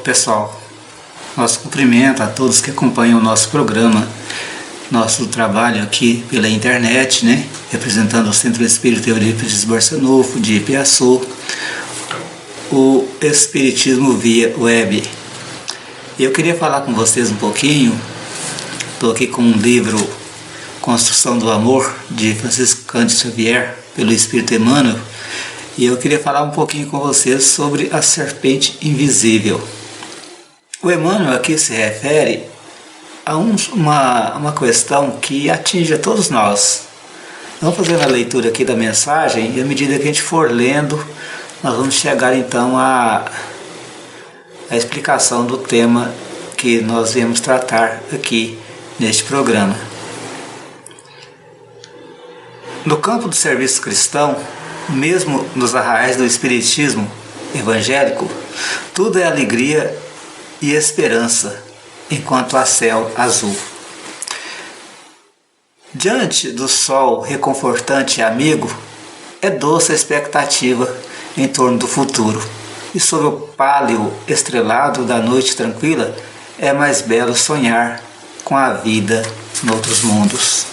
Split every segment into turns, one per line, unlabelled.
Pessoal, nosso cumprimento a todos que acompanham o nosso programa, nosso trabalho aqui pela internet, né? Representando o Centro Espírita Eurípides Barçanufo de Ipiaçu, o Espiritismo via web. Eu queria falar com vocês um pouquinho. Estou aqui com um livro, Construção do Amor, de Francisco Cândido Xavier, pelo Espírito Emmanuel, e eu queria falar um pouquinho com vocês sobre a serpente invisível. O Emmanuel aqui se refere a uma questão que atinge a todos nós. Vamos fazer a leitura aqui da mensagem e à medida que a gente for lendo, nós vamos chegar então à explicação do tema que nós viemos tratar aqui neste programa. No campo do serviço cristão, mesmo nos arraiais do espiritismo evangélico, tudo é alegria e esperança, enquanto há céu azul. Diante do sol reconfortante e amigo, é doce a expectativa em torno do futuro, e sob o pálio estrelado da noite tranquila, é mais belo sonhar com a vida noutros mundos.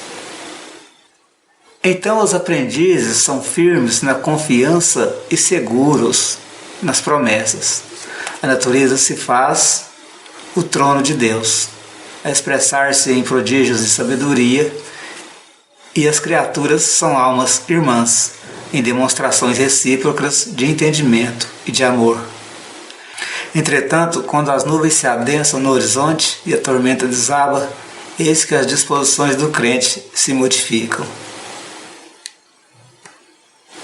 Então os aprendizes são firmes na confiança e seguros nas promessas. A natureza se faz o trono de Deus, a expressar-se em prodígios de sabedoria, e as criaturas são almas irmãs, em demonstrações recíprocas de entendimento e de amor. Entretanto, quando as nuvens se adensam no horizonte e a tormenta desaba, eis que as disposições do crente se modificam.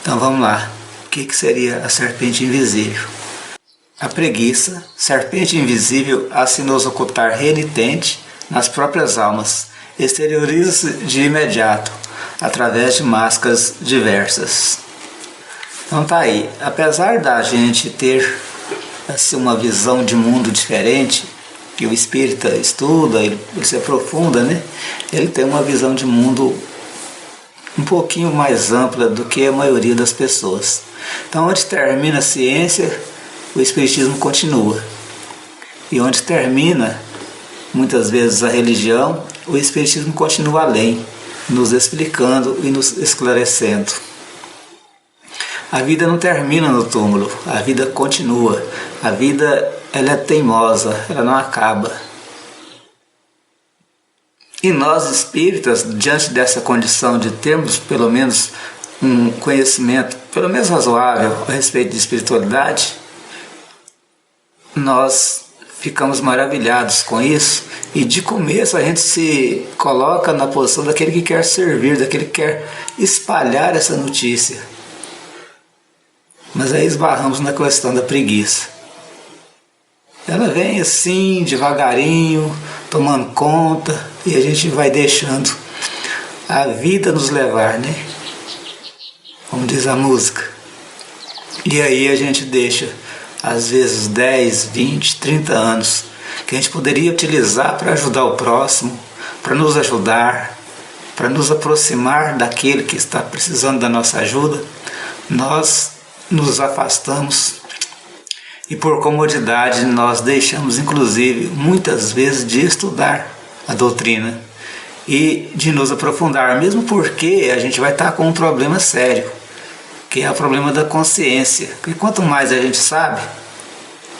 Então vamos lá, o que seria a serpente invisível? A preguiça, serpente invisível, a se nos ocultar renitente nas próprias almas, exterioriza-se de imediato, através de máscaras diversas. Então tá aí, apesar da gente ter assim, uma visão de mundo diferente, que o espírita estuda, ele se aprofunda, né? Ele tem uma visão de mundo um pouquinho mais ampla do que a maioria das pessoas. Então onde termina a ciência, o espiritismo continua. E onde termina, muitas vezes, a religião, o espiritismo continua além, nos explicando e nos esclarecendo. A vida não termina no túmulo, a vida continua. A vida, ela é teimosa, ela não acaba. E nós espíritas, diante dessa condição de termos pelo menos um conhecimento, pelo menos razoável, a respeito de espiritualidade, nós ficamos maravilhados com isso, e de começo a gente se coloca na posição daquele que quer servir, daquele que quer espalhar essa notícia. Mas aí esbarramos na questão da preguiça. Ela vem assim, devagarinho, tomando conta, e a gente vai deixando a vida nos levar, né? Como diz a música. E aí a gente deixa, às vezes, 10, 20, 30 anos, que a gente poderia utilizar para ajudar o próximo, para nos ajudar, para nos aproximar daquele que está precisando da nossa ajuda. Nós nos afastamos e, por comodidade, nós deixamos, inclusive, muitas vezes, de estudar a doutrina e de nos aprofundar, mesmo porque a gente vai estar com um problema sério, que é o problema da consciência. Porque quanto mais a gente sabe,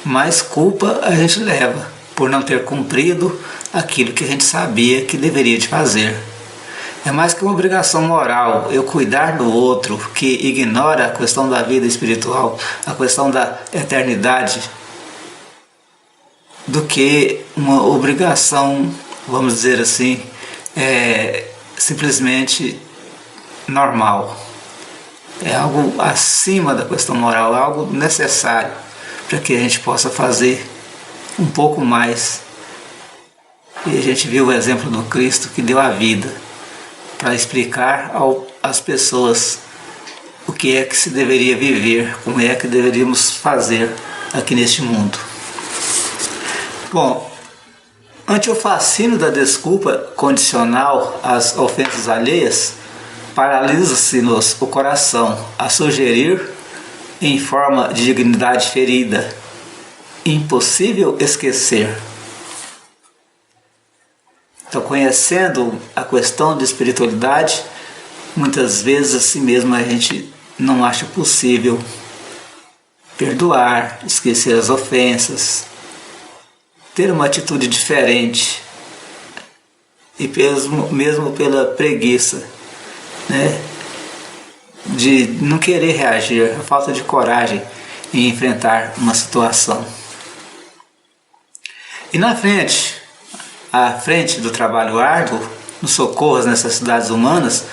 mais culpa a gente leva por não ter cumprido aquilo que a gente sabia que deveria de fazer. É mais que uma obrigação moral eu cuidar do outro que ignora a questão da vida espiritual, a questão da eternidade, do que uma obrigação, vamos dizer assim, simplesmente normal. É algo acima da questão moral, é algo necessário para que a gente possa fazer um pouco mais. E a gente viu o exemplo do Cristo que deu a vida para explicar às pessoas o que é que se deveria viver, como é que deveríamos fazer aqui neste mundo. Bom, ante o fascínio da desculpa condicional às ofensas alheias, paralisa-se-nos o coração a sugerir, em forma de dignidade ferida, impossível esquecer. Então, conhecendo a questão de espiritualidade, muitas vezes assim mesmo a gente não acha possível perdoar, esquecer as ofensas, ter uma atitude diferente, e mesmo pela preguiça, né, de não querer reagir, a falta de coragem em enfrentar uma situação. E à frente do trabalho árduo, no socorro às necessidades humanas,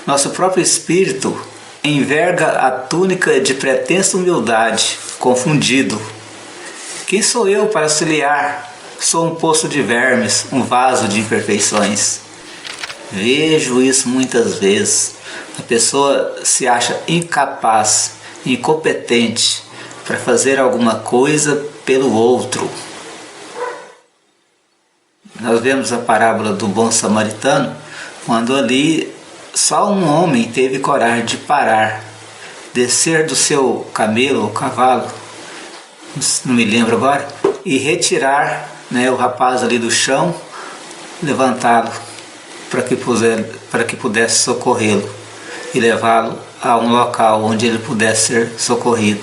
nosso próprio espírito enverga a túnica de pretensa humildade, confundido. Quem sou eu para auxiliar? Sou um poço de vermes, um vaso de imperfeições. Vejo isso muitas vezes. A pessoa se acha incapaz, incompetente para fazer alguma coisa pelo outro. Nós vemos a parábola do bom samaritano, quando ali só um homem teve coragem de parar, descer do seu camelo ou cavalo, não me lembro agora, e retirar, né, o rapaz ali do chão, levantá-lo para que pudesse socorrê-lo e levá-lo a um local onde ele pudesse ser socorrido.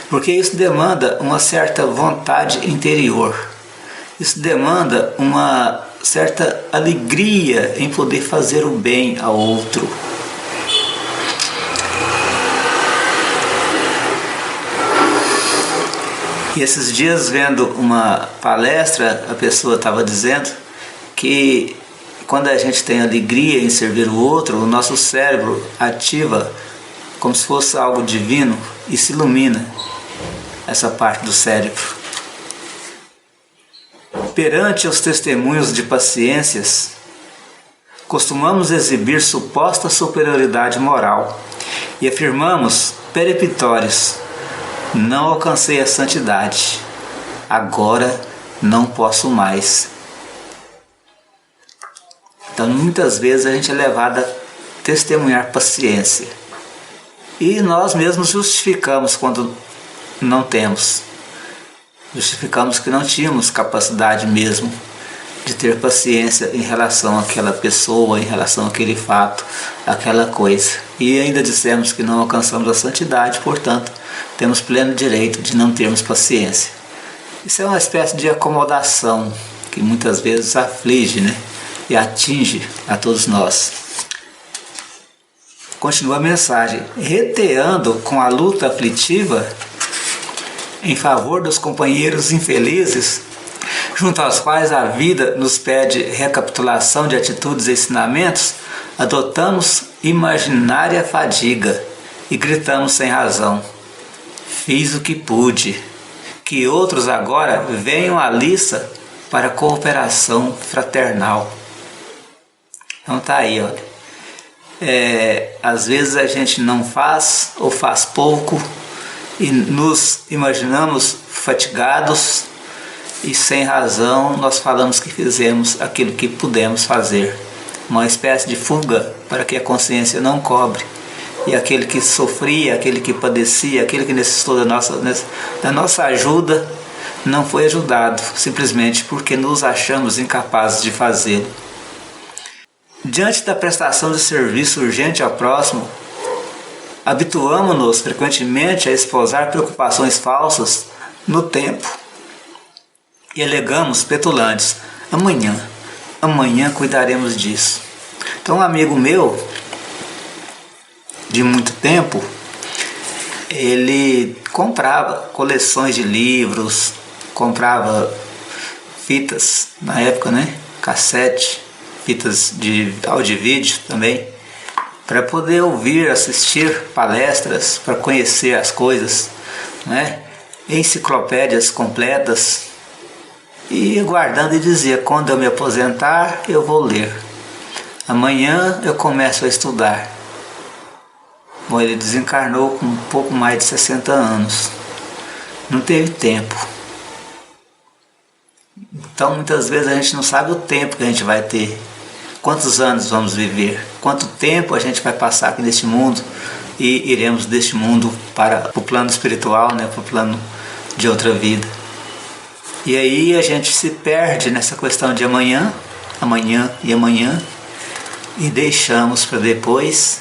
Porque isso demanda uma certa vontade interior. Isso demanda uma certa alegria em poder fazer o bem ao outro. E esses dias, vendo uma palestra, a pessoa estava dizendo que quando a gente tem alegria em servir o outro, o nosso cérebro ativa como se fosse algo divino e se ilumina essa parte do cérebro. Perante os testemunhos de paciências, costumamos exibir suposta superioridade moral e afirmamos peremptórios: não alcancei a santidade, agora não posso mais. Então, muitas vezes a gente é levado a testemunhar paciência e nós mesmos justificamos quando não temos. Justificamos que não tínhamos capacidade mesmo de ter paciência em relação àquela pessoa, em relação àquele fato, àquela coisa. E ainda dissemos que não alcançamos a santidade, portanto, temos pleno direito de não termos paciência. Isso é uma espécie de acomodação que muitas vezes aflige, né, e atinge a todos nós. Continua a mensagem: reteando com a luta aflitiva em favor dos companheiros infelizes, junto aos quais a vida nos pede recapitulação de atitudes e ensinamentos, adotamos imaginária fadiga e gritamos sem razão: fiz o que pude, que outros agora venham à liça para a cooperação fraternal. Então tá aí, olha. Às vezes a gente não faz ou faz pouco e nos imaginamos fatigados e sem razão nós falamos que fizemos aquilo que pudemos fazer. Uma espécie de fuga para que a consciência não cobre. E aquele que sofria, aquele que padecia, aquele que necessitou da nossa ajuda, não foi ajudado, simplesmente porque nos achamos incapazes de fazê-lo. Diante da prestação de serviço urgente ao próximo, habituamo-nos frequentemente a esposar preocupações falsas no tempo e alegamos petulantes: amanhã cuidaremos disso. Então, um amigo meu de muito tempo, ele comprava coleções de livros, comprava fitas na época, né, cassete, fitas de áudio e vídeo também, para poder ouvir, assistir palestras, para conhecer as coisas, né? Enciclopédias completas, e guardando, e dizia: quando eu me aposentar eu vou ler, amanhã eu começo a estudar. Bom, ele desencarnou com um pouco mais de 60 anos, não teve tempo. Então muitas vezes a gente não sabe o tempo que a gente vai ter, quantos anos vamos viver, quanto tempo a gente vai passar aqui neste mundo e iremos deste mundo para o plano espiritual, né, para o plano de outra vida. E aí a gente se perde nessa questão de amanhã, amanhã e amanhã, e deixamos para depois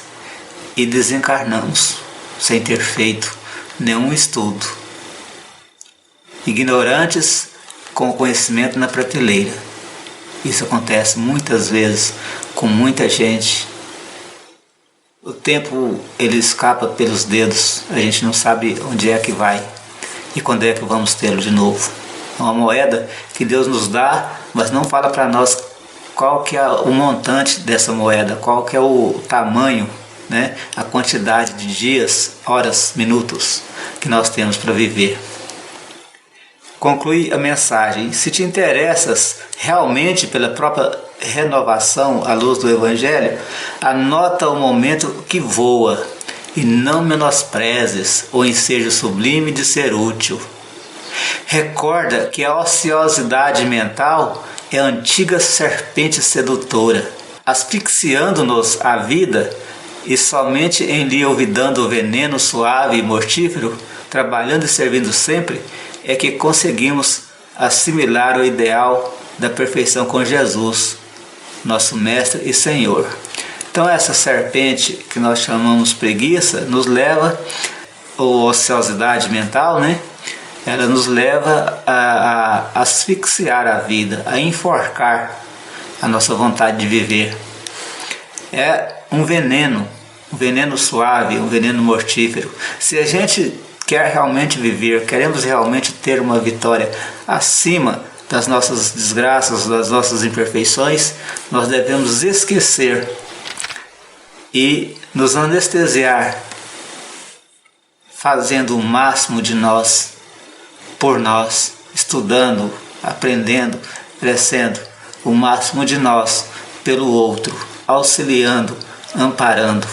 e desencarnamos sem ter feito nenhum estudo. Ignorantes com o conhecimento na prateleira. Isso acontece muitas vezes com muita gente. O tempo ele escapa pelos dedos, a gente não sabe onde é que vai e quando é que vamos tê-lo de novo. É uma moeda que Deus nos dá, mas não fala para nós qual que é o montante dessa moeda, qual que é o tamanho, né? A quantidade de dias, horas, minutos que nós temos para viver. Conclui a mensagem: se te interessas realmente pela própria renovação à luz do Evangelho, anota o momento que voa e não menosprezes o ensejo sublime de ser útil. Recorda que a ociosidade mental é a antiga serpente sedutora, asfixiando-nos a vida, e somente em lhe olvidando o veneno suave e mortífero, trabalhando e servindo sempre, é que conseguimos assimilar o ideal da perfeição com Jesus, nosso Mestre e Senhor. Então essa serpente que nós chamamos preguiça nos leva, ou ociosidade mental, né? Ela nos leva a asfixiar a vida, a enforcar a nossa vontade de viver. É um veneno suave, um veneno mortífero. Se a gente quer realmente viver, queremos realmente ter uma vitória acima das nossas desgraças, das nossas imperfeições, nós devemos esquecer e nos anestesiar, fazendo o máximo de nós, por nós, estudando, aprendendo, crescendo, o máximo de nós pelo outro, auxiliando, amparando.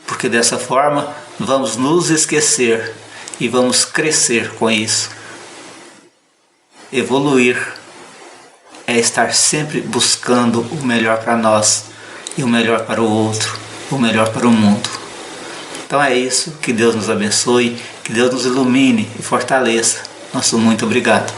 Porque dessa forma vamos nos esquecer e vamos crescer com isso. Evoluir é estar sempre buscando o melhor para nós e o melhor para o outro, o melhor para o mundo. Então é isso, que Deus nos abençoe, que Deus nos ilumine e fortaleça. Nosso muito obrigado.